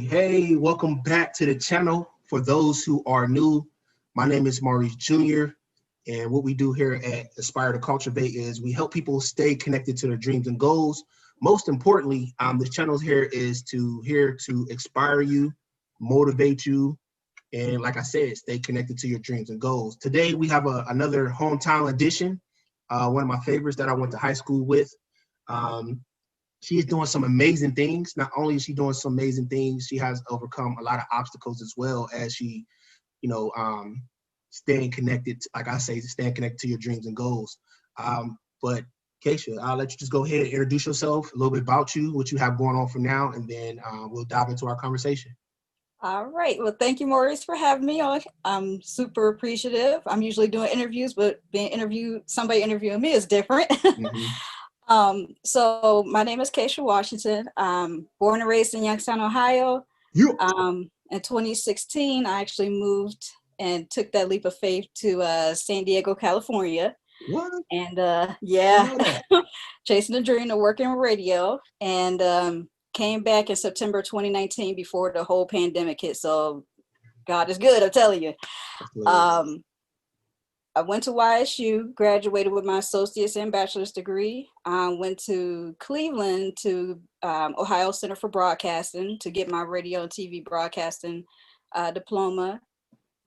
Hey, welcome back to the channel. For those who are new, my name is Maurice Jr. And what we do here at Aspire to Cultivate is we help people stay connected to their dreams and goals. Most importantly, the channel here is here to inspire you, motivate you, and like I said, stay connected to your dreams and goals. Today, we have another hometown edition, one of my favorites that I went to high school with. She is doing some amazing things. Not only is she doing some amazing things, she has overcome a lot of obstacles as well as she, staying connected, like I say, staying connected to your dreams and goals. But Kayshia, I'll let you just go ahead and introduce yourself, a little bit about you, what you have going on for now, and then we'll dive into our conversation. All right. Well, thank you, Maurice, for having me on. I'm super appreciative. I'm usually doing interviews, but somebody interviewing me is different. Mm-hmm. So my name is Kayshia Washington. Born and raised in Youngstown, Ohio. In 2016, I actually moved and took that leap of faith to San Diego, California. What? And I chasing the dream of working in radio. And came back in September 2019 before the whole pandemic hit. So God is good, I'm telling you. I went to YSU, graduated with my associate's and bachelor's degree. Went to Cleveland to Ohio Center for Broadcasting to get my radio and TV broadcasting diploma.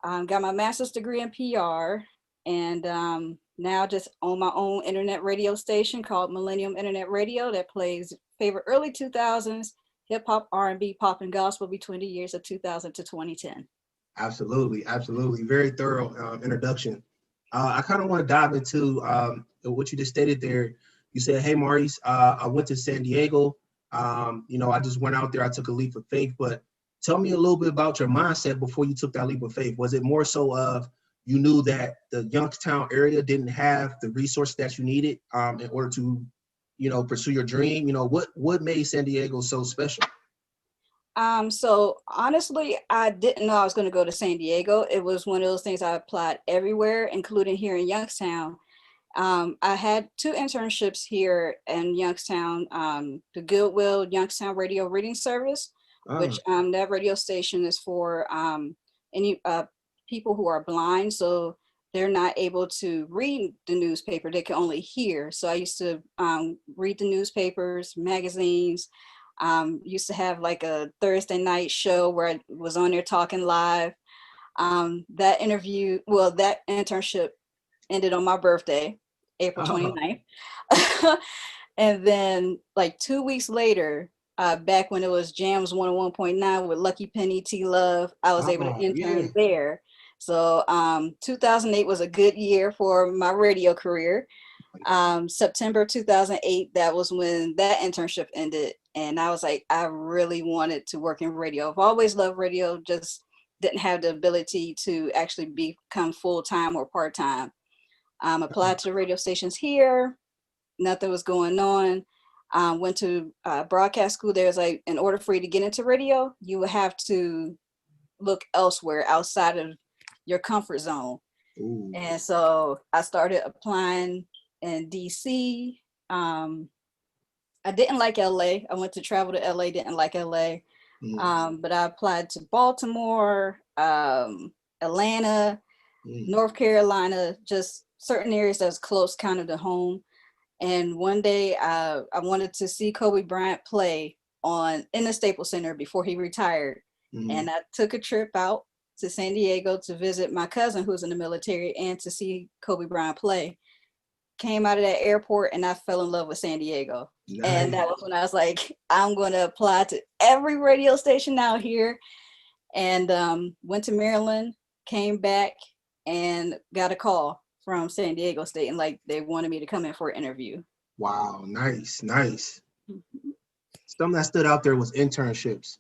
Got my master's degree in PR, and now just own my own internet radio station called Millennium Internet Radio that plays favorite early 2000s hip hop, R&B, pop, and gospel between the years of 2000 to 2010. Absolutely. Very thorough introduction. I kind of want to dive into what you just stated there. You said, hey, Maurice, I went to San Diego. I just went out there. I took a leap of faith. But tell me a little bit about your mindset before you took that leap of faith. Was it more so of you knew that the Youngstown area didn't have the resources that you needed in order to, pursue your dream? What made San Diego so special? So honestly, I didn't know I was going to go to San Diego. It was one of those things I applied everywhere, including here in Youngstown. I had 2 internships here in Youngstown, the Goodwill Youngstown Radio Reading Service, which that radio station is for any people who are blind, so they're not able to read the newspaper, they can only hear. So I used to read the newspapers, magazines. Used to have like a Thursday night show where I was on there talking live. That internship ended on my birthday, April 29th. And then like 2 weeks later, back when it was Jams 101.9 with Lucky Penny, T Love, I was able to intern there. So 2008 was a good year for my radio career. September 2008, that was when that internship ended. And I was like, I really wanted to work in radio. I've always loved radio, just didn't have the ability to actually become full-time or part-time. Applied to the radio stations here, nothing was going on. Went to broadcast school. There's like, in order for you to get into radio, you would have to look elsewhere outside of your comfort zone. Ooh. And so I started applying in DC. I didn't like LA. I went to travel to LA, didn't like LA. But I applied to Baltimore, Atlanta, North Carolina, just certain areas that's close kind of to home. And one day I wanted to see Kobe Bryant play in the Staples Center before he retired. And I took a trip out to San Diego to visit my cousin who's in the military and to see Kobe Bryant play. Came out of that airport and I fell in love with San Diego. Nice. And that was when I was like, I'm going to apply to every radio station out here. And went to Maryland, came back and got a call from San Diego State, and like they wanted me to come in for an interview. Wow, nice. Something that stood out there was internships.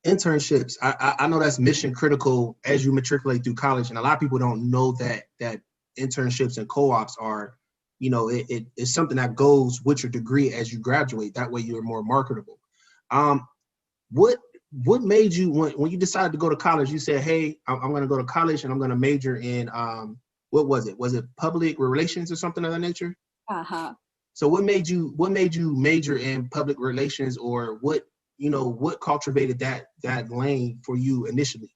Internships, I know that's mission critical as you matriculate through college, and a lot of people don't know that internships and co-ops are, it's something that goes with your degree as you graduate. That way you're more marketable. What made you, when you decided to go to college, you said, hey, I'm going to go to college and I'm going to major in, what was it? Was it public relations or something of that nature? So what made you major in public relations, or what what cultivated that lane for you initially?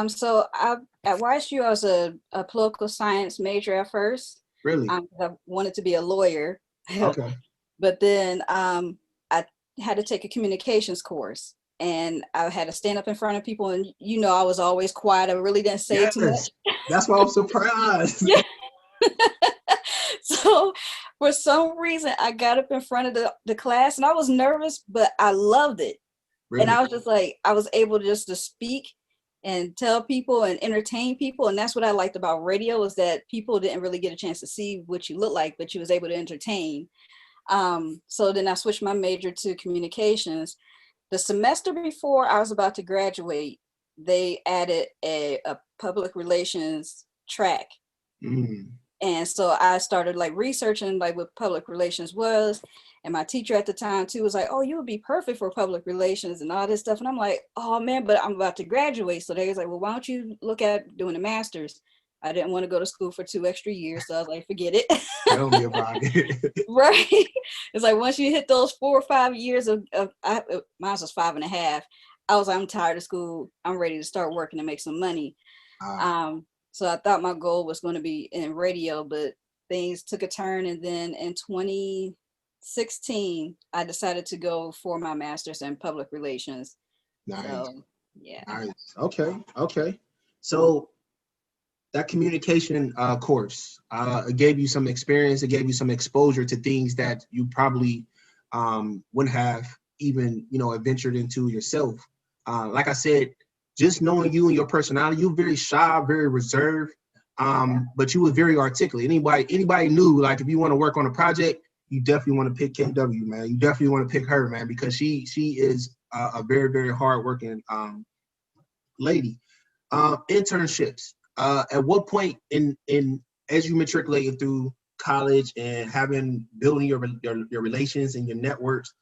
So at YSU, I was a political science major at first. Really? I wanted to be a lawyer, Okay. but then I had to take a communications course, and I had to stand up in front of people. And I was always quiet. I really didn't say too Yes. much. That's why I'm surprised. Yeah. So for some reason, I got up in front of the class, and I was nervous, but I loved it. And Really? I was just like, I was able just to speak and tell people and entertain people. And that's what I liked about radio, is that people didn't really get a chance to see what you look like, but you was able to entertain. So then I switched my major to communications. The semester before I was about to graduate, they added a public relations track. Mm. And so I started like researching like what public relations was. And my teacher at the time too was like, oh, you would be perfect for public relations and all this stuff. And I'm like, oh man, but I'm about to graduate. So they was like, well, why don't you look at doing a master's? I didn't want to go to school for 2 extra years. So I was like, forget it. Tell me about it. Right. It's like once you hit those 4 or 5 years of mine was 5.5. I was like, I'm tired of school. I'm ready to start working and make some money. So I thought my goal was going to be in radio, but things took a turn. And then in 2016, I decided to go for my master's in public relations. Nice. So, yeah. Nice. Okay. So that communication course, it gave you some experience. It gave you some exposure to things that you probably wouldn't have even, adventured into yourself. Like I said, just knowing you and your personality, you're very shy, very reserved, but you were very articulate. Anybody knew, like, if you want to work on a project, you definitely want to pick KW, man. You definitely want to pick her, man, because she is a very, very hardworking lady. Internships. At what point in as you matriculated through college and building your relations and your networks,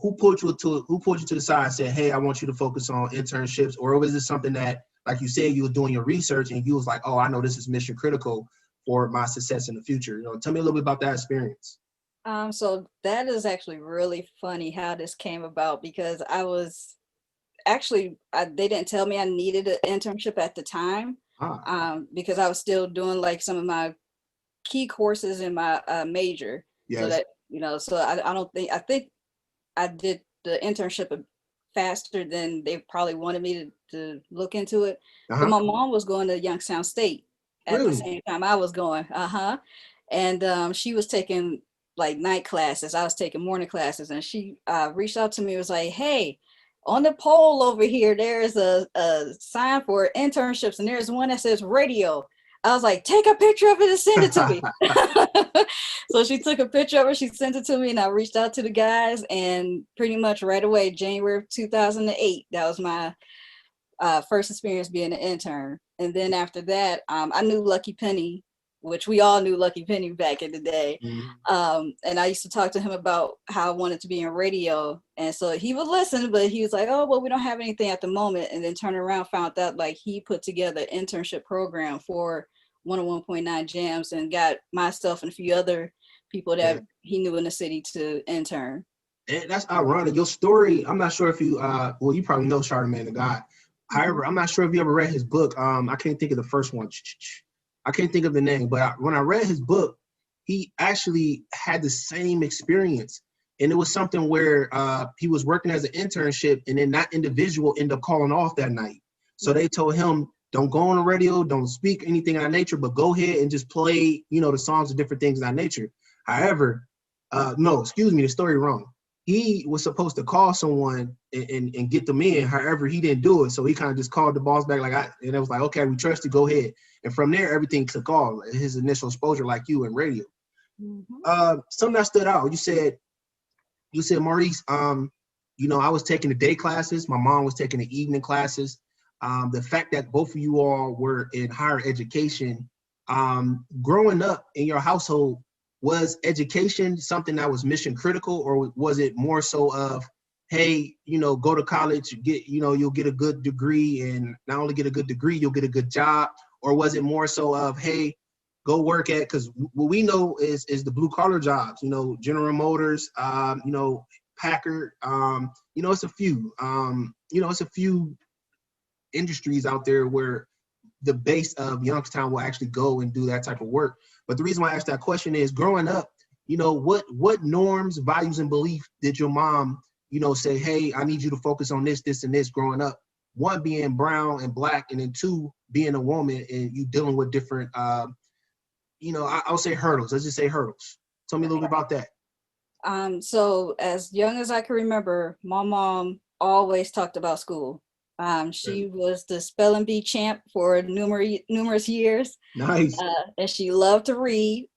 who pulled you to the side and said, hey, I want you to focus on internships? Or was it something that, like you said, you were doing your research and you was like, oh, I know this is mission critical for my success in the future? Tell me a little bit about that experience. So that is actually really funny how this came about, because I was actually, they didn't tell me I needed an internship at the time, because I was still doing like some of my key courses in my major. Yes. So that, so I think I did the internship faster than they probably wanted me to look into it. But my mom was going to Youngstown State at the same time I was going. And she was taking like night classes. I was taking morning classes, and she reached out to me and was like, hey, on the pole over here, there's a sign for internships, and there's one that says radio. I was like, take a picture of it and send it to me. So she took a picture of it, she sent it to me, and I reached out to the guys, and pretty much right away, January of 2008, that was my first experience being an intern. And then after that, I knew Lucky Penny, which we all knew Lucky Penny back in the day. Mm-hmm. And I used to talk to him about how I wanted to be in radio. And so he would listen, but he was like, oh, well, we don't have anything at the moment. And then turn around, found out like he put together an internship program for 101.9 Jams and got myself and a few other people that he knew in the city to intern. And that's ironic. Your story, I'm not sure if you, well, you probably know Charlamagne the God. However, I'm not sure if you ever read his book. I can't think of the first one. I can't think of the name, but when I read his book, he actually had the same experience. And it was something where he was working as an internship, and then that individual ended up calling off that night. So they told him, don't go on the radio, don't speak anything of that nature, but go ahead and just play, the songs and different things of that nature. However, the story wrong. He was supposed to call someone and get them in. However, he didn't do it. So he kind of just called the boss back and it was like, okay, we trust you, go ahead. And from there, everything took off. His initial exposure, like you in radio. Mm-hmm. Something that stood out. You said, Maurice, I was taking the day classes. My mom was taking the evening classes. The fact that both of you all were in higher education, growing up in your household, was education something that was mission critical, or was it more so of, hey, go to college, you'll get a good degree, and not only get a good degree, you'll get a good job? Or was it more so of, hey, go work at, because what we know is the blue collar jobs, General Motors, Packard. It's a few. It's a few industries out there where the base of Youngstown will actually go and do that type of work. But the reason why I asked that question is, growing up, what norms, values, and belief did your mom, say, hey, I need you to focus on this, this, and this growing up? One being brown and black, and then two being a woman and you dealing with different, I'll say hurdles. Let's just say hurdles. Tell me a little bit about that. So as young as I can remember, my mom always talked about school. She was the spelling bee champ for numerous years. Nice. And she loved to read.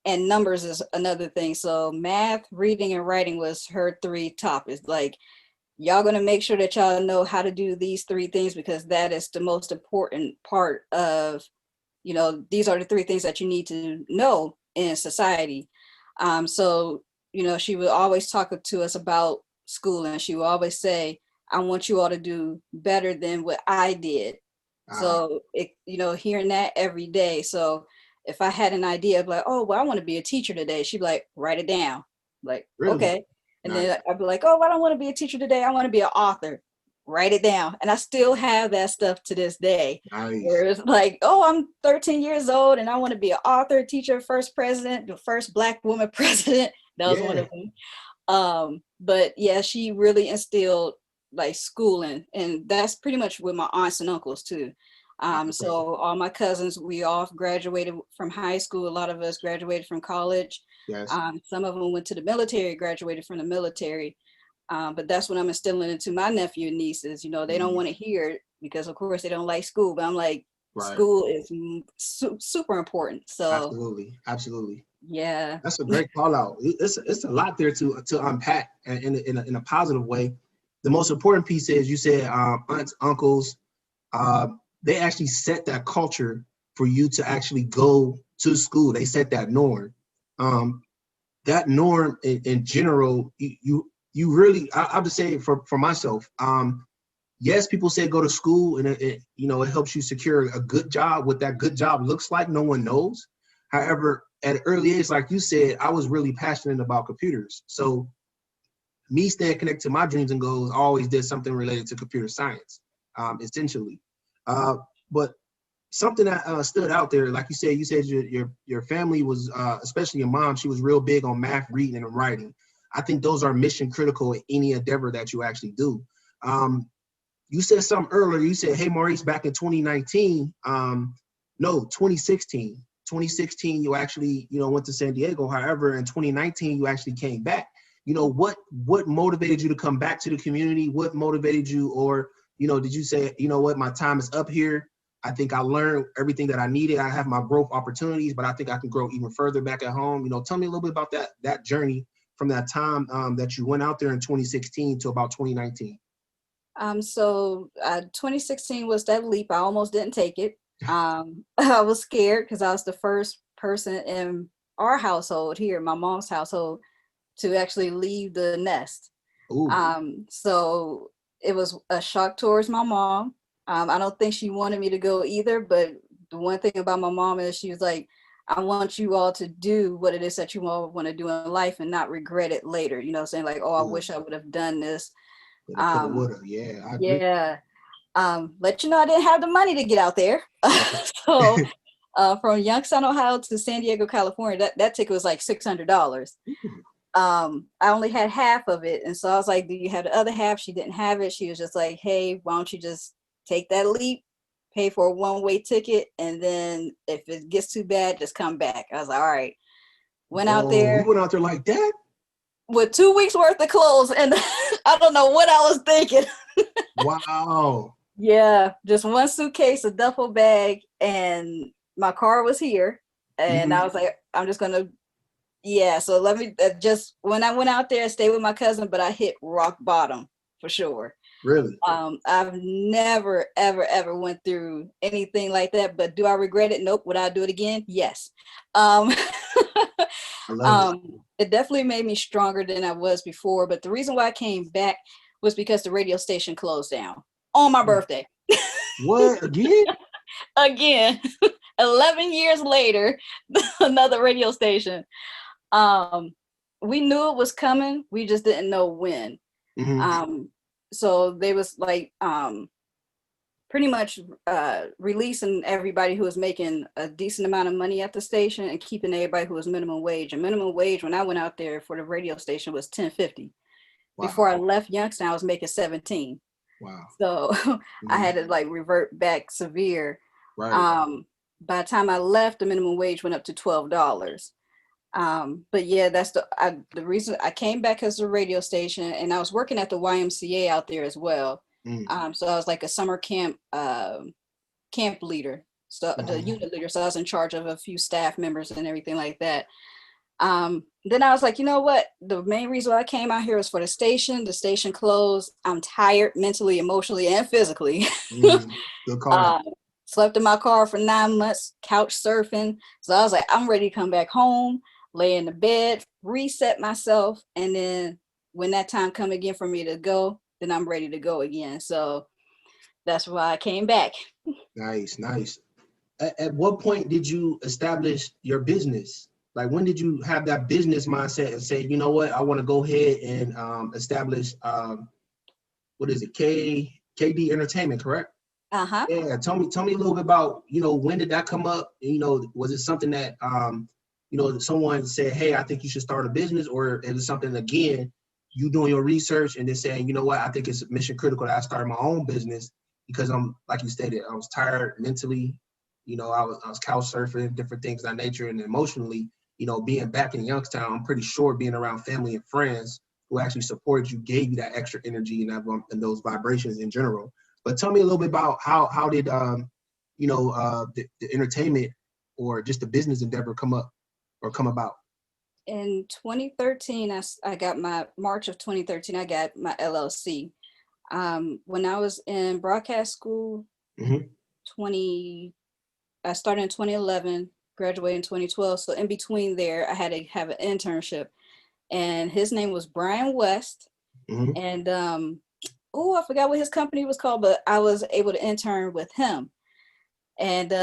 And numbers is another thing. So math, reading, and writing was her three topics. Like, y'all gonna make sure that y'all know how to do these three things, because that is the most important part of, these are the three things that you need to know in society. So, she would always talk to us about school, and she would always say, I want you all to do better than what I did. So, hearing that every day. So if I had an idea of like, oh, well, I want to be a teacher today, she'd be like, write it down. Like, really? Okay. And nice. Then I'd be like, oh, I don't want to be a teacher today. I want to be an author. Write it down. And I still have that stuff to this day. Nice. Where it's like, oh, I'm 13 years old and I want to be an author, teacher, first president, the first Black woman president. That was one of them. But yeah, she really instilled like schooling, and that's pretty much with my aunts and uncles too. So all my cousins, we all graduated from high school. A lot of us graduated from college. Yes. Some of them went to the military, graduated from the military. But that's what I'm instilling into my nephew and nieces. They don't want to hear it because, of course, they don't like school. But I'm like, school is super important. So absolutely. Yeah, that's a great call out. It's a lot there to unpack in a positive way. The most important piece is, you said aunts, uncles, they actually set that culture for you to actually go to school. They set that norm. That norm in general, you really, I'll just say for myself, yes, people say go to school and it helps you secure a good job. What that good job looks like, no one knows. However, at an early age, like you said, I was really passionate about computers. So me staying connected to my dreams and goals, I always did something related to computer science, essentially. But something that stood out there, like you said your family was, especially your mom, she was real big on math, reading, and writing. I think those are mission critical in any endeavor that you actually do. You said something earlier. You said, hey, Maurice, back in 2019, no, 2016. 2016, you actually, went to San Diego. However, in 2019, you actually came back. What motivated you to come back to the community? What motivated you? Or, did you say, what, my time is up here? I think I learned everything that I needed. I have my growth opportunities, but I think I can grow even further back at home. Tell me a little bit about that journey from that time that you went out there in 2016 to about 2019. 2016 was that leap. I almost didn't take it. I was scared because I was the first person in our household here, my mom's household, to actually leave the nest. So it was a shock towards my mom. I don't think she wanted me to go either, but the one thing about my mom is she was like, I want you all to do what it is that you all want to do in life and not regret it later. Saying like, oh, I wish I would have done this. I agree. Yeah. Let you know I didn't have the money to get out there. So from Youngstown, Ohio to San Diego, California, that ticket was like $600. I only had half of it. And so I was like, do you have the other half? She didn't have it. She was just like, hey, why don't you just take that leap, pay for a one-way ticket, and then if it gets too bad, just come back. I was like, all right. Went out there. You went out there like that? With 2 weeks worth of clothes, and I don't know what I was thinking. Wow. Yeah, just one suitcase, a duffel bag, and my car was here. And I was like, I'm just gonna, so let me just, when I went out there, stay with my cousin, but I hit rock bottom for sure. Really? I've never, ever went through anything like that, but do I regret it? Nope. Would I do it again? Yes. It definitely made me stronger than I was before, but the reason why I came back was because the radio station closed down on my birthday. What? Again? Again. 11 years later, another radio station. we knew it was coming. We just didn't know when. So they was like pretty much releasing everybody who was making a decent amount of money at the station and keeping everybody who was minimum wage. And minimum wage when I went out there for the radio station was $10.50. Wow. Before I left Youngstown, I was making 17. Wow. So I had to like revert back severe. Right. By the time I left, the minimum wage went up to $12. But yeah, that's the reason I came back as a radio station, and I was working at the YMCA out there as well. So I was like a summer camp leader, so the unit leader. So I was in charge of a few staff members and everything like that. Then I was like, you know what? The main reason why I came out here was for the station. The station closed. I'm tired mentally, emotionally, and physically. Good call. Slept in my car for 9 months, couch surfing. So I was like, I'm ready to come back home, lay in the bed, reset myself. And then when that time come again for me to go, then I'm ready to go again. So that's why I came back. Nice, nice. At what point did you establish your business? Like, when did you have that business mindset and say, you know what, I want to go ahead and establish, what is it, KD Entertainment, correct? Uh-huh. Yeah, tell me a little bit about, when did that come up? Was it something that, someone said, hey, I think you should start a business, or is it something, again, you doing your research and then saying, you know what, I think it's mission critical that I start my own business because I'm, like you stated, I was tired mentally, I was couch surfing, different things of that nature, and emotionally, being back in Youngstown, I'm pretty sure being around family and friends who actually supported you gave you that extra energy and those vibrations in general. But tell me a little bit about how did the entertainment or just the business endeavor come about? In 2013, I got March of 2013, I got my LLC. When I was in broadcast school, I started in 2011, graduated in 2012. So in between there, I had to have an internship, and his name was Brian West. And I forgot what his company was called, but I was able to intern with him. And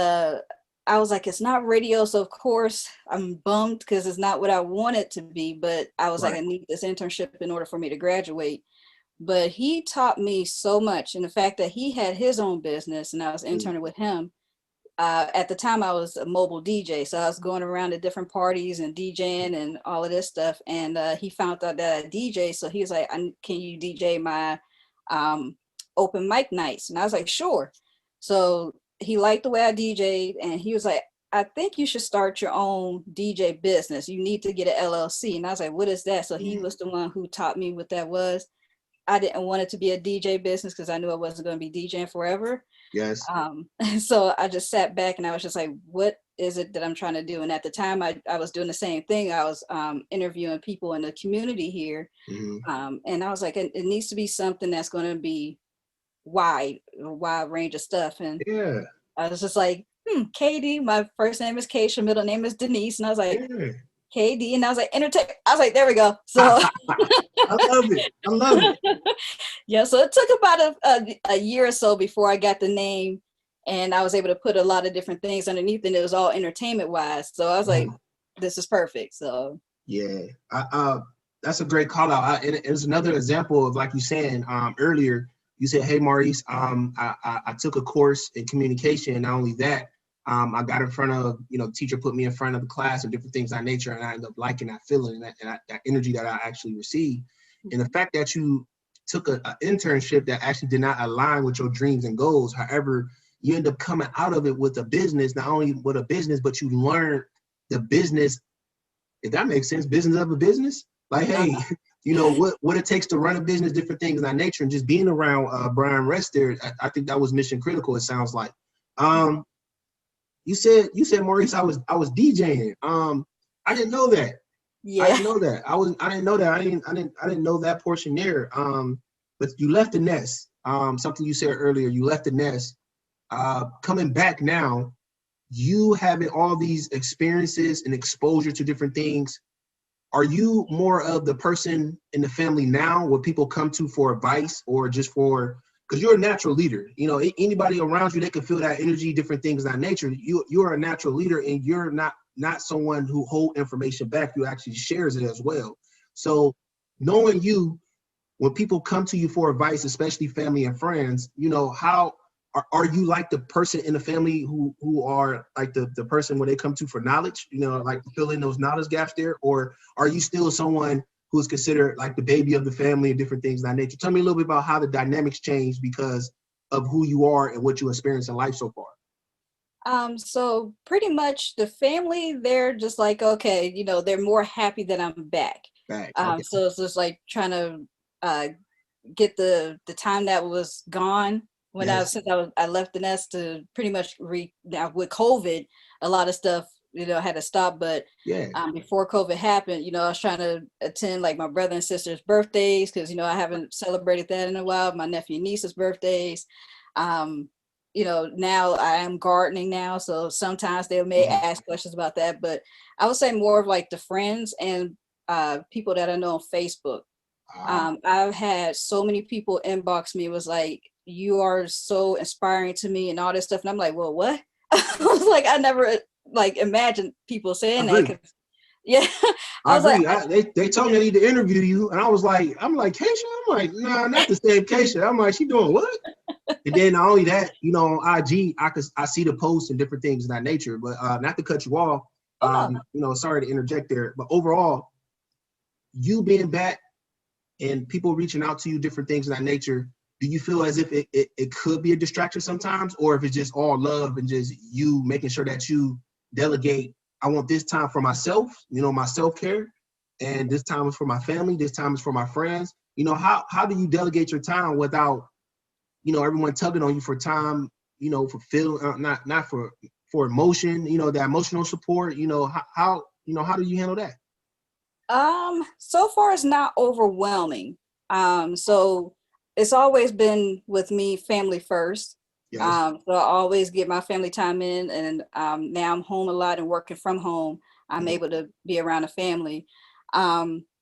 I was like, it's not radio. So of course I'm bummed because it's not what I wanted to be, but I was like, I need this internship in order for me to graduate. But he taught me so much. And the fact that he had his own business and I was interning with him. At the time I was a mobile DJ. So I was going around to different parties and DJing and all of this stuff. And he found out that I DJ. So he was like, can you DJ my open mic nights? And I was like, sure. So he liked the way I DJ'd, and he was like, I think you should start your own DJ business. You need to get an LLC. And I was like, what is that? So he was the one who taught me what that was. I didn't want it to be a DJ business because I knew I wasn't going to be DJing forever. Yes. So I just sat back and I was just like, what is it that I'm trying to do? And at the time I was doing the same thing. I was interviewing people in the community here. And I was like, it needs to be something that's going to be a wide range of stuff. And yeah, I was just like, KD, my first name is Kayshia, middle name is Denise. And I was like, KD, and I was like, entertainment. I was like, there we go. So I love it. Yeah, so it took about a year or so before I got the name, and I was able to put a lot of different things underneath, and it was all entertainment wise. So I was like, this is perfect. So yeah, that's a great call out. And it's another example of, like you saying earlier, you said, hey, Maurice, I took a course in communication, and not only that, I got in front of, teacher put me in front of the class and different things of that nature, and I ended up liking that feeling and that energy that I actually received. And the fact that you took an internship that actually did not align with your dreams and goals, however, you end up coming out of it with a business, not only with a business, but you learn the business, if that makes sense, business of a business. Like, hey, what it takes to run a business, different things of that nature, and just being around Brian Rest there, I think that was mission critical, it sounds like. You said, Maurice, I was DJing. I didn't know that. Yeah. I didn't know that. I didn't know that. I didn't know that portion there. But you left the nest. Something you said earlier, you left the nest. Coming back now, you having all these experiences and exposure to different things. Are you more of the person in the family now where people come to for advice, or just because you're a natural leader? Anybody around you, they can feel that energy, different things of that nature. You're a natural leader, and you're not someone who hold information back. You actually shares it as well. So knowing you, when people come to you for advice, especially family and friends, you know, how are you like the person in the family who are like the person where they come to for knowledge, you know, like to fill in those knowledge gaps there? Or are you still someone who's considered like the baby of the family and different things of that nature? Tell me a little bit about how the dynamics change because of who you are and what you experience in life so far. So pretty much the family, they're just like, okay, you know, they're more happy that I'm back. Back. Okay. So it's just like trying to uh get the time that was gone when Yes. I left the nest to pretty much now with COVID, a lot of stuff, you know, had to stop. But Yeah. before COVID happened, you know, I was trying to attend like my brother and sister's birthdays because, you know, I haven't celebrated that in a while, my nephew and niece's birthdays. Um, you know, now I am gardening now, so sometimes they may Mhm. ask questions about that, but I would say more of like the friends and people that I know on Facebook. I've had so many people inbox me, was like, you are so inspiring to me and all this stuff. And I'm like, well, what? I was like, I never like imagined people I saying that. agree. 'Cause, yeah, I I was like, agree. They told me I need to interview you, and I was like, Kayshia. I'm like, nah, not the same Kayshia. I'm like, she doing what? And then not only that, you know, on IG, I see the posts and different things of that nature. But not to cut you off, oh no. you know, sorry to interject there. But overall, you being back and people reaching out to you, different things of that nature, do you feel as if it could be a distraction sometimes, or if it's just all love and just you making sure that you delegate, I want this time for myself, you know, my self-care, and this time is for my family, this time is for my friends. You know, how do you delegate your time without, you know, everyone tugging on you for time, you know, for feel, not for emotion, you know, that emotional support, you know, how you know, how do you handle that? So far it's not overwhelming. So it's always been with me family first. Yes. So I always get my family time in, and now I'm home a lot and working from home. I'm Mhm. able to be around the family.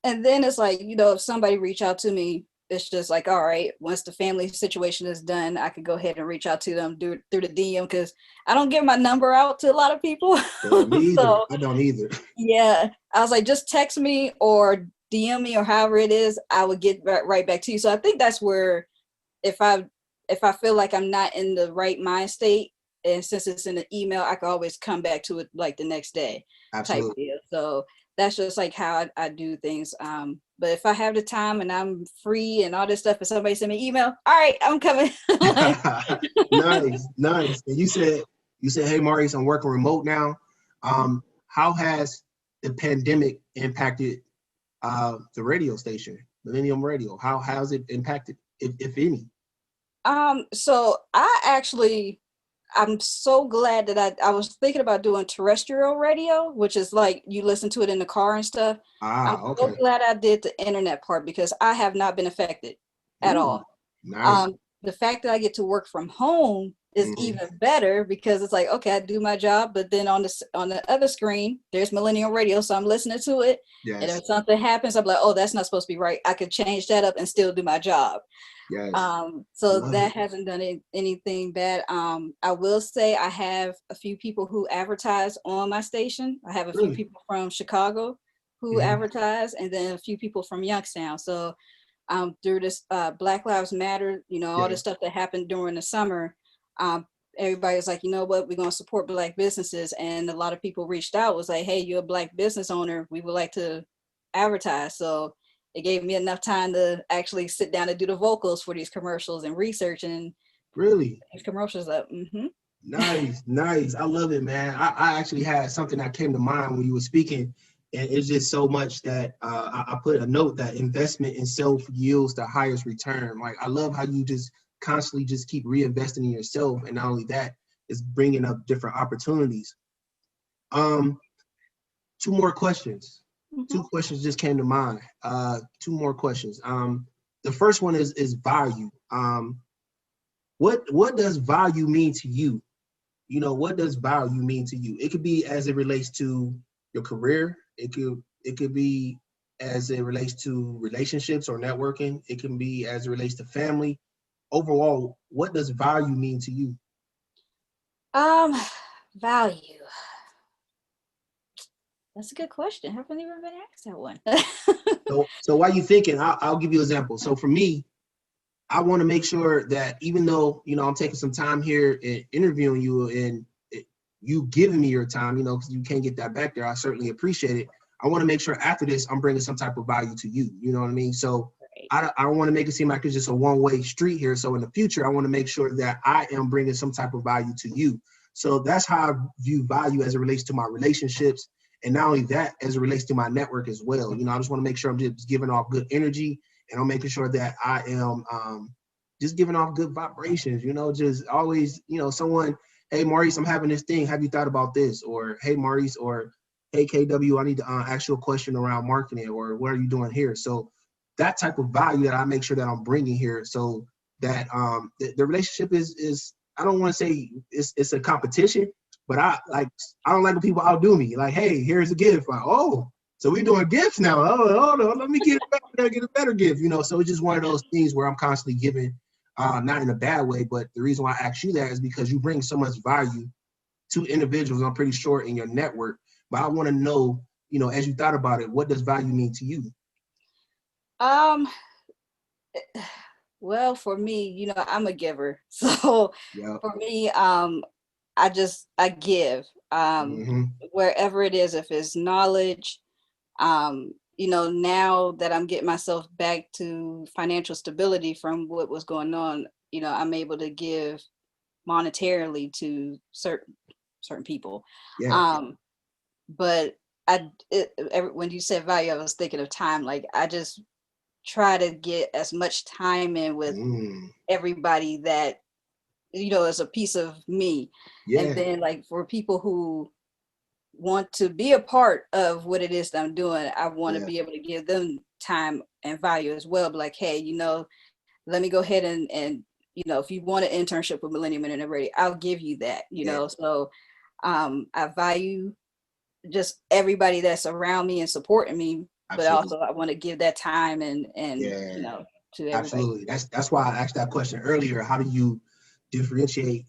And then it's like, you know, if somebody reach out to me, it's just like, all right, once the family situation is done, I could go ahead and reach out to them through the DM because I don't give my number out to a lot of people. Yeah, me either. So I don't either. yeah, I was like, just text me or DM me or however it is, I would get right back to you. So I think that's where if I if I feel like I'm not in the right mind state, and since it's in the email, I can always come back to it like the next day type Absolutely. deal. So that's just like how I do things. But if I have the time and I'm free and all this stuff, and somebody send me email, all right, I'm coming. Like, Nice, nice. And you said, hey Maurice, I'm working remote now. How has the pandemic impacted the radio station, Millennium Radio? How has it impacted, if any? so I'm so glad that I was thinking about doing terrestrial radio, which is like you listen to it in the car and stuff. I'm so Okay. glad I did the internet part because I have not been affected at Ooh, all. nice. The fact that I get to work from home is Mhm. even better because it's like, okay, I do my job, but then on the other screen, there's Millennial Radio, so I'm listening to it. And Yes, if something happens, I'm like, oh, that's not supposed to be right. I could change that up and still do my job. yes. So Love that it. hasn't done anything bad. I will say I have a few people who advertise on my station. I have a few Really. people from Chicago who Mhm. advertise, and then a few people from Youngstown. So through this Black Lives Matter, you know, all the Yes. stuff that happened during the summer, um, everybody was like, you know what, we're going to support Black businesses. And a lot of people reached out, was like, hey, you're a Black business owner. We would like to advertise. So it gave me enough time to actually sit down and do the vocals for these commercials and research and Really. these commercials up. Nice, nice. I love it, man. I actually had something that came to mind when you were speaking, and it's just so much that I put a note that investment in self yields the highest return. Like, I love how you just constantly just keep reinvesting in yourself, and not only that, it's bringing up different opportunities. Um, two more questions. Two Mhm. questions just came to mind. Two more questions. The first one is value. What does value mean to you? You know, what does value mean to you? It could be as it relates to your career. It could be as it relates to relationships or networking. It can be as it relates to family. Overall, what does value mean to you? Um, Value. That's a good question. Haven't even been asked that one. So while you're thinking, I'll give you an example. So for me, I want to make sure that even though, I'm taking some time here and interviewing you and you giving me your time, because you can't get that back there, I certainly appreciate it. I want to make sure after this, I'm bringing some type of value to you. You know what I mean? So I don't want to make it seem like it's just a one-way street here. So in the future, I want to make sure that I am bringing some type of value to you. So that's how I view value as it relates to my relationships. And not only that, as it relates to my network as well. I just want to make sure I'm just giving off good energy, and I'm making sure that I am just giving off good vibrations, just always, someone, hey, Maurice, I'm having this thing. Have you thought about this? Or, hey, Maurice, or, hey, KW, I need to ask you a question around marketing, or what are you doing here? So that type of value that I make sure that I'm bringing here, so that the relationship is, I don't want to say it's a competition, but I don't like when people outdo me. Like, hey, here's a gift. Like, oh, so we're doing gifts now. Oh, let me get a better gift. So it's just one of those things where I'm constantly giving, not in a bad way, but the reason why I ask you that is because you bring so much value to individuals, I'm pretty sure, in your network. But I want to know, as you thought about it, what does value mean to you? Well, for me, I'm a giver. So Yeah. for me, I give, Mm-hmm. wherever it is, if it's knowledge, now that I'm getting myself back to financial stability from what was going on, I'm able to give monetarily to certain people. Yeah. But when you said value, I was thinking of time. Like, I just try to get as much time in with everybody that is a piece of me. Yeah. And then, like, for people who want to be a part of what it is that I'm doing, I want to be able to give them time and value as well. But like, hey, let me go ahead and if you want an internship with Millennium and Radio, I'll give you that. So I value just everybody that's around me and supporting me. Absolutely. But also I want to give that time and to everybody. Absolutely. That's why I asked that question earlier. How do you differentiate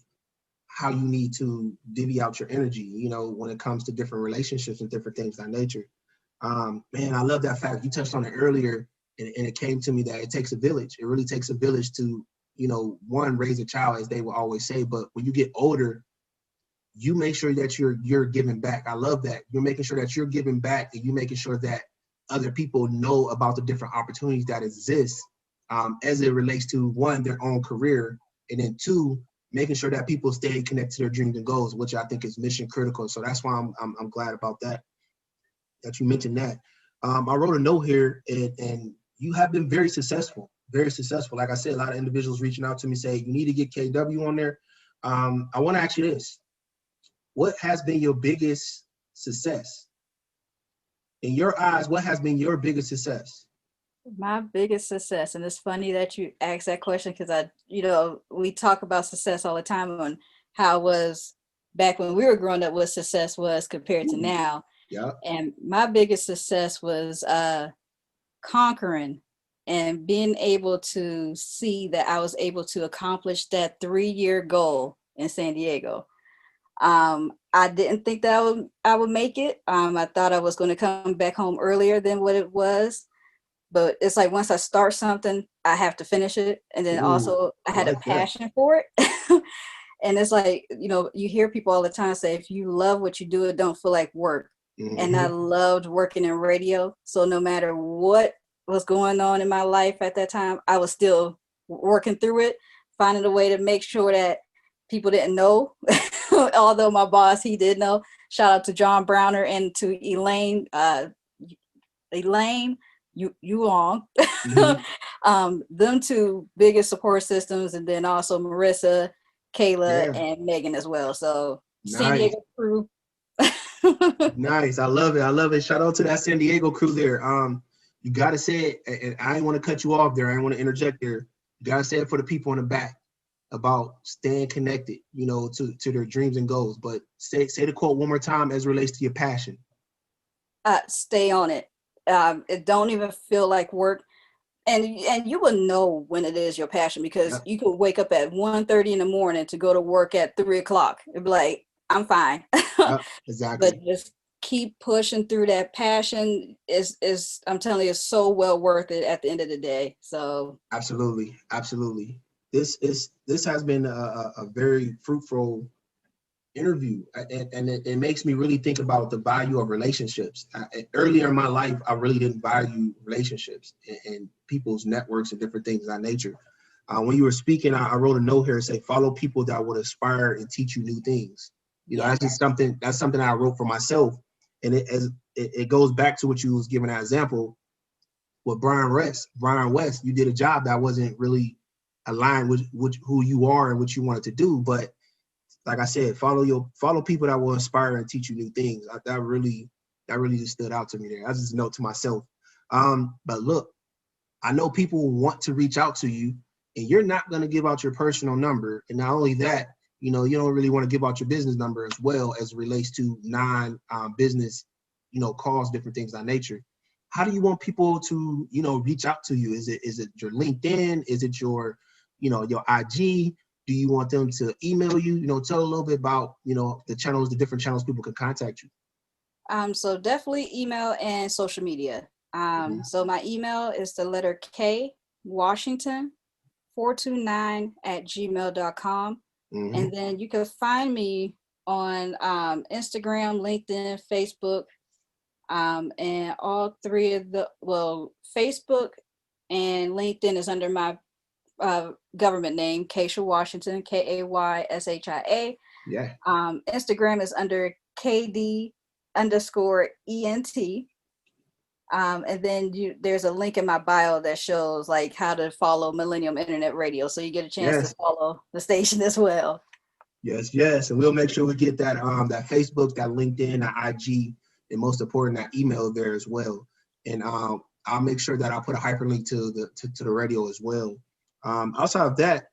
how you need to divvy out your energy, when it comes to different relationships and different things of that nature? Man, I love that fact. You touched on it earlier, and it came to me that it takes a village. It really takes a village to, one, raise a child, as they will always say. But when you get older, you make sure that you're giving back. I love that. You're making sure that you're giving back, and you making sure that other people know about the different opportunities that exist, as it relates to, one, their own career, and then two, making sure that people stay connected to their dreams and goals, which I think is mission critical. So that's why I'm glad about that you mentioned that. I wrote a note here, and you have been very successful, very successful. Like I said, a lot of individuals reaching out to me say, you need to get KW on there. I want to ask you this. What has been your biggest success? In your eyes, what has been your biggest success? My biggest success, and it's funny that you asked that question, because we talk about success all the time on how it was back when we were growing up, what success was compared to now. Yeah. And my biggest success was conquering and being able to see that I was able to accomplish that 3-year goal in San Diego. I didn't think that I would make it. I thought I was going to come back home earlier than what it was. But it's like, once I start something, I have to finish it. And then also I had a passion for it. And it's like, you hear people all the time say, if you love what you do, it don't feel like work. Mm-hmm. And I loved working in radio. So no matter what was going on in my life at that time, I was still working through it, finding a way to make sure that people didn't know. Although my boss, he did know. Shout out to John Browner and to Elaine. Elaine, you long. Mm-hmm. Them two biggest support systems, and then also Marissa, Kayla, and Megan as well. So nice. San Diego crew. Nice. I love it. Shout out to that San Diego crew there. You gotta say it, and I didn't want to cut you off there. I didn't want to interject there. You gotta say it for the people in the back about staying connected, to their dreams and goals. But say the quote one more time as it relates to your passion. Stay on it. It don't even feel like work. And you will know when it is your passion, because you could wake up at 1:30 in the morning to go to work at 3 o'clock. It'd be like, I'm fine. Exactly. But just keep pushing through that passion is I'm telling you, it's so well worth it at the end of the day. So Absolutely, absolutely. This has been a very fruitful interview, and it makes me really think about the value of relationships. Earlier in my life, I really didn't value relationships and people's networks and different things of that nature. When you were speaking, I wrote a note here and say, follow people that would inspire and teach you new things. yeah. That's just something I wrote for myself. And it goes back to what you was giving that example with Brian West. You did a job that wasn't really aligned with who you are and what you wanted to do. But like I said, follow people that will inspire and teach you new things. That really just stood out to me there. I just note to myself. But look, I know people want to reach out to you, and you're not going to give out your personal number. And not only that, you don't really want to give out your business number as well as it relates to non-business, calls, different things of that nature. How do you want people to, reach out to you? Is it your LinkedIn? Is it your IG? Do you want them to email you? Tell a little bit about, the different channels people can contact you. So definitely email and social media. So my email is the letter K Washington 429@gmail.com. And then you can find me on Instagram, LinkedIn, Facebook, and all three of Facebook and LinkedIn is under my government name, Kayshia Washington, Kayshia. Yeah. Instagram is under KD_ENT. And then there's a link in my bio that shows like how to follow Millennium Internet Radio. So you get a chance to follow the station as well. Yes. And we'll make sure we get that that Facebook, that LinkedIn, that IG, and most important, that email there as well. And I'll make sure that I'll put a hyperlink to the radio as well. Outside of that,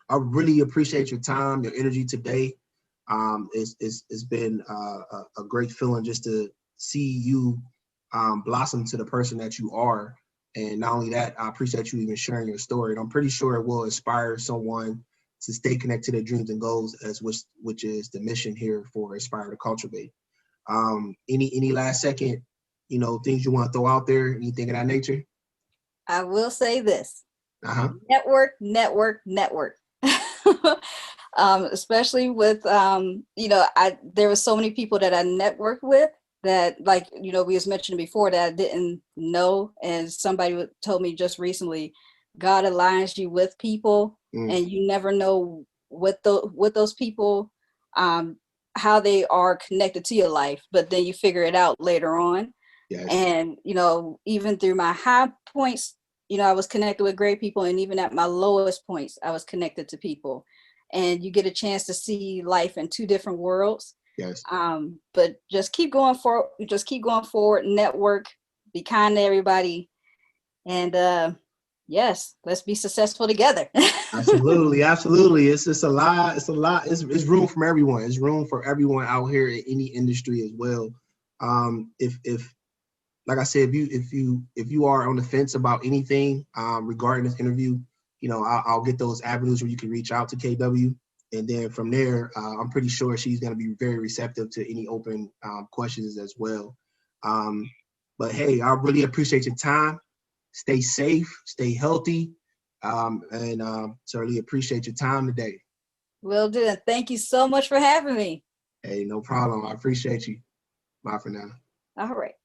I really appreciate your time, your energy today. It's been a great feeling just to see you blossom to the person that you are. And not only that, I appreciate you even sharing your story. And I'm pretty sure it will inspire someone to stay connected to their dreams and goals, which is the mission here for Aspire to Cultivate. Any last second, things you want to throw out there, anything of that nature? I will say this. Network. Especially with there were so many people that I networked with that, like, we was mentioning before, that I didn't know, and somebody told me just recently, God aligns you with people, and you never know what those people, how they are connected to your life, but then you figure it out later on. Yes. And even through my high points, I was connected with great people, and even at my lowest points, I was connected to people. And you get a chance to see life in two different worlds. Yes. But just keep going forward, network, be kind to everybody. And yes, let's be successful together. Absolutely. It's just a lot. It's room for everyone. It's room for everyone out here in any industry as well. If like I said, if you are on the fence about anything regarding this interview, I'll get those avenues where you can reach out to KW, and then from there, I'm pretty sure she's going to be very receptive to any open questions as well. But hey, I really appreciate your time. Stay safe, stay healthy, and certainly appreciate your time today. Will do. And thank you so much for having me. Hey, no problem. I appreciate you. Bye for now. All right.